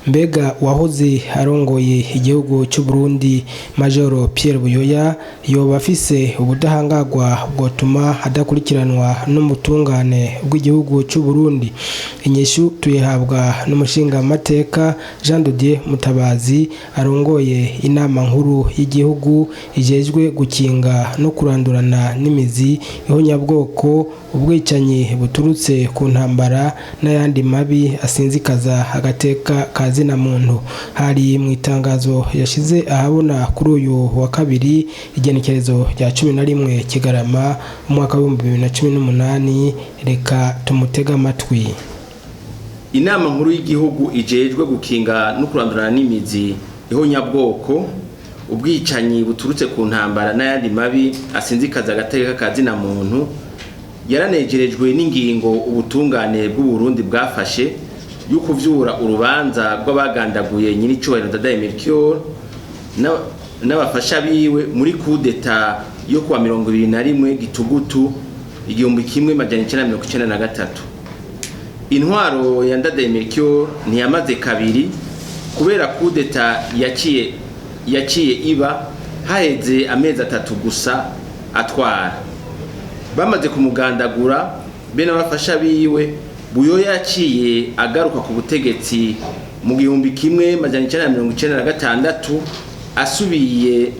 mbega wahoze arongoye igihugu cy'u Burundi Major Pierre Buyoya yoba afise ubudahangagwa bwotuma adakurikiranwa n'umutungane bw'igihugu cy'u Burundi? Inyishu tuyihabwa n'umushinga mateka Jean de Dieu Mutabazi arongoye inama nkuru y'igihugu ijejwe gukinga no kurandurana n'imizi ihonyabwoko, ubwicanyi buturutse ku ntambara n'ayandi mabi asinzikaza agateka kazina muntu. Hari mu itangazo yashize ahabona kuri uyu wa kabiri igenekerezo rya 11 Kigarama umwaka wa 2018. Reka tumutega amatwi. Inama nkuru y'igihugu ijejwe gukinga no kurandurana n'imizi ihonyabwoko, ubwicanyi buturutse ku ntambara n'ayandi mabi asinzikaza agateka kazina muntu yaranegerejwe n'ingingo ubutungane bw'u Burundi bwafashe yo kuvyura urubanza rw'abagandaguye nyiricubahiro Ndadaye Melchior n'abafasha biwe muri coup d'etat yo kuwa 21 Gitugutu 1993. Intwaro ya Ndadaye Melchior ntiyamaze kabiri kubera coup d'etat yaciye iba haheze amezi 3 gusa atwara. Bamaze kumugandagura bene abafasha biwe, Buyoya yaciye agaruka ku butegetsi mu 1996 asubiye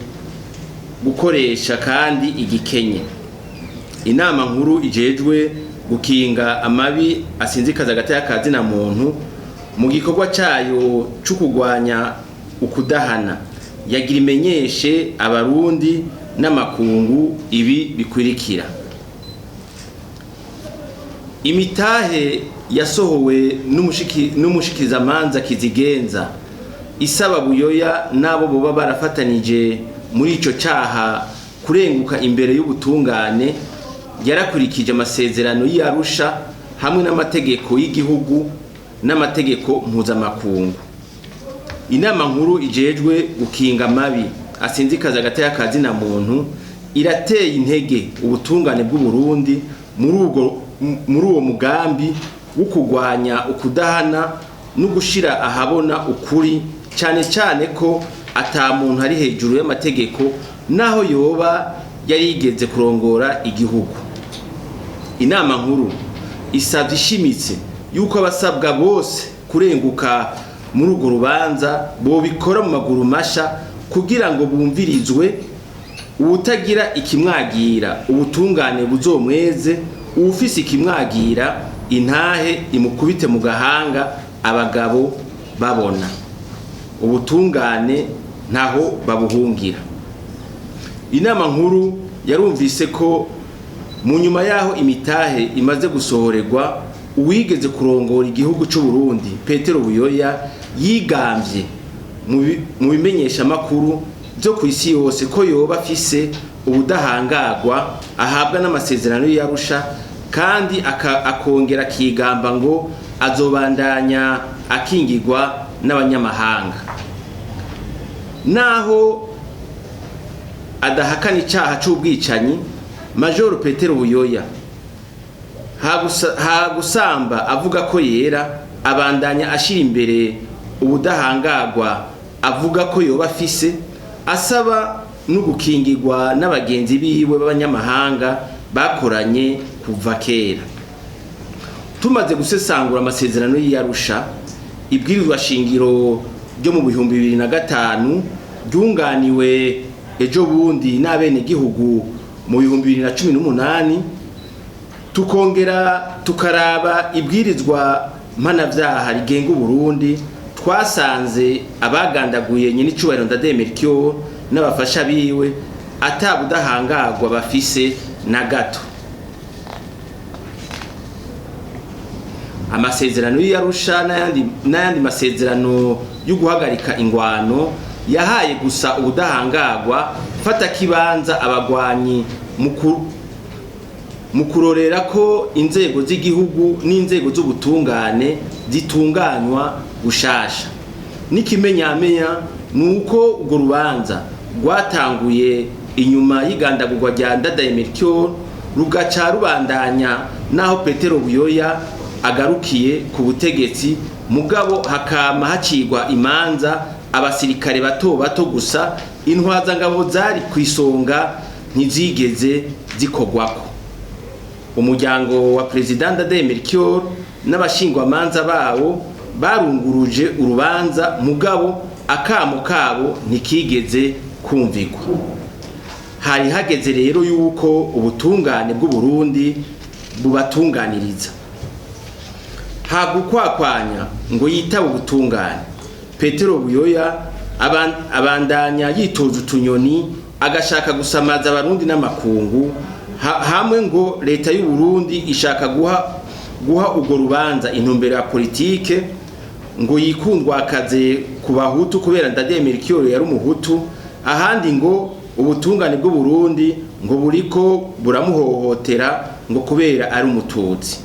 gukoresha kandi igikenye. Inama nkuru ijejwe gukinga amabi asinzikaza agateka kazina muntu mu gikorwa cyayo cyo kugwanya ukudahana yagira imenyeshe abarundi n'amakungu ibi bikurikira: imitahe yasohowe n'umushikirizamanza Kizigenza isaba Buyoya nabo boba barafatanije muri ico cyaha kurenguka imbere y'ubutungane yarakurikije amasezerano y'Arusha hamwe n'amategeko y'igihugu n'amategeko mpuzamakungu. Inama nkuru ijejwe gukinga amabi asinzikaza agateka kazina muntu irateye intege ubutungane bw'u Burundi muri uwo mugambi wo kugwanya ukudahana no gushira ahabona ukuri, cyane cyane ko ata muntu ari hejuru y'amategeko naho yoba yarigeze kurongora igihugu. Inama nkuru isabye ishimitse yuko abasabwa bose kurenguka muri urwo rubanza bo bikora mu maguru masha kugira ngo bumvirizwe, ubutagira ikimwagira ubutungane buzomweze, ufise ikimwagira intahe imukubite mu gahanga abagabo babona. Ubutungane ntaho babuhungira. Inama nkuru yarumvise ko mu nyuma yaho imitahe imaze gusohorerwa, uwigeze kurongora igihugu cy'u Burundi Petero Buyoya yigambye mu bimenyesha makuru byo ku isi yose ko yoba afise ubudahangagwa ahabwa n'amasezerano y'Arusha, kandi akongera kigamba ngo azobandanya akingirwa n'abanyamahanga. Naho adahakana icyaha cy'ubwicanyi, Major Petero Buyoya hagusamba avuga ko yera, abandanya ashira imbere ubudahangagwa avuga ko yoba afise, asaba no gukingirwa n'abagenzi biwe b'abanyamahanga bakoranye kuva kera. Tumaze gusesangura amasezerano y'Arusha, ibwirizwa shingiro ryo mu 2005 ryunganiwe ejo bundi n'abene gihugu mu 2018, tukongera tukaraba ibwirizwa mpanavyaha rigenga Burundi, twasanze abagandaguye nyiricubahiro Ndadaye Melchior n'abafasha biwe atabudahangagwa bafise na gato. Amasezerano y'Arusha n'ayandi masezerano yo guhagarika ingwano yahaye gusa ubudahangagwa fata kibanza abagwanyi mu kurorera ko inzego z'igihugu n'inzego z'ubutungane zitunganywa gushasha. N'ikimenyamenya nuko urwo rubanza rwatanguye inyuma y'igandagurwa rya Ndadaye Melchior rugaca rubandanya naho Petero Buyoya agarukiye ku butegetsi mugabo hakama hacigwa imanza abasirikare bato bato gusa, intwazangabo zari kwisonga ntizigeze zikogwako. Umuryango wa President Ndadaye Melchior n'abashingwa manza bawo barunguruje urubanza, mugabo akamo kabo ntikigeze kumvigwa. Hari hageze rero yuko ubutungane bw'u Burundi bubatunganiriza. Hagukwakwanya ngo yitaba ubutungane, Petero Buyoya abandanya yitoza utunyoni agashaka gusamaza abarundi n'amakungu, hamwe ngo leta y'u Burundi ishaka guha urwo rubanza intumbero ya politike, ngo yikundwa akaze ku bahutu kubera Ndadaye Melchior yari umuhutu, ahandi ngo ubutungane bw'u Burundi ngo buriko buramuhohotera ngo kubera ari umututsi.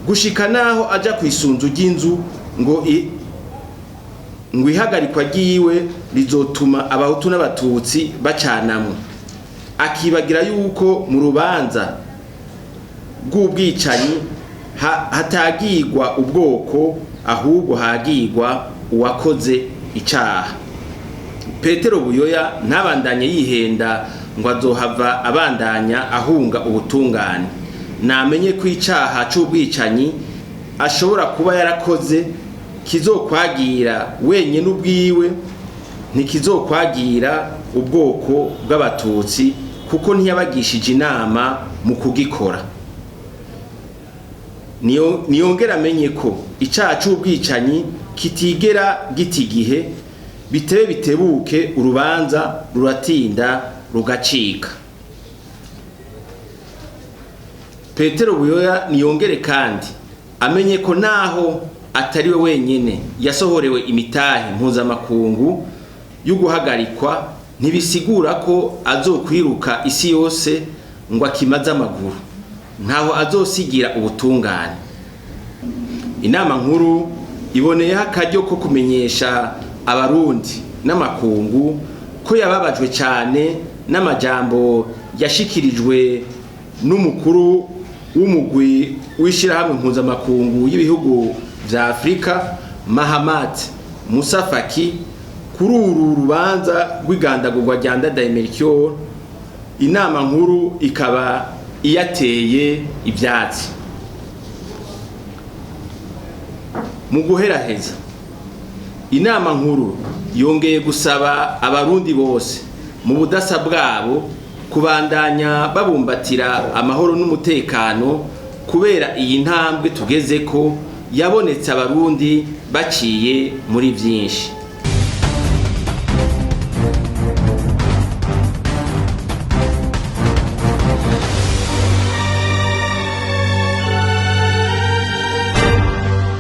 Gushika naho aja kwisunzu ry'inzu ngo ihagarikwa ryiwe rizotuma abahutu n'abatutsi bacanamwe, akibagira yuko mu rubanza rw'ubwicanyi hatagirwa ubwoko, ahubwo hagirwa uwakoze icaha. Petero Buyoya ntabandanye yihenda ngo azohava abandanya ahunga ubutungane, namenye ko icaha c'ubwicanyi ashobora kuba yarakoze kizokwagira wenyene ubwiwe, ntikizokwagira ubwoko bw'abatutsi, kuko ntiyabagishije inama mu kugikora. Niyongera amenye ko icaha c'ubwicanyi kitigera gita igihe, bitebe bitebuke urubanza ruratinda rugacika. Petero Buyoya niyongere kandi amenye ko naho atari we wenyene yasohorewe imitahe mpuzamakungu yo guhagarikwa, ntibisigura ko azokwiruka isi yose ngo akimaze amaguru, ntaho azosigira ubutungane. Inama nkuru iboneyeho akaryo ko kumenyesha abarundi n'amakungu ko yababajwe cyane n'amajambo yashikirijwe n'umukuru w'umugwi w'ishirahamwe mpuzamakungu y'ibihugu vya Afrika, Mahamat Musa Faki, kuri uru rubanza rw'igandagurwa rya Ndadaye Melchior. Inama nkuru ikaba iyateye ivyatsi. Mu guheraheza, inama nkuru yongeye gusaba abarundi bose mu budasa bwabo kubandanya babumbatira amahoro n'umutekano, kubera iyi ntambwe tugeze ko yabonetse abarundi baciye muri byinshi.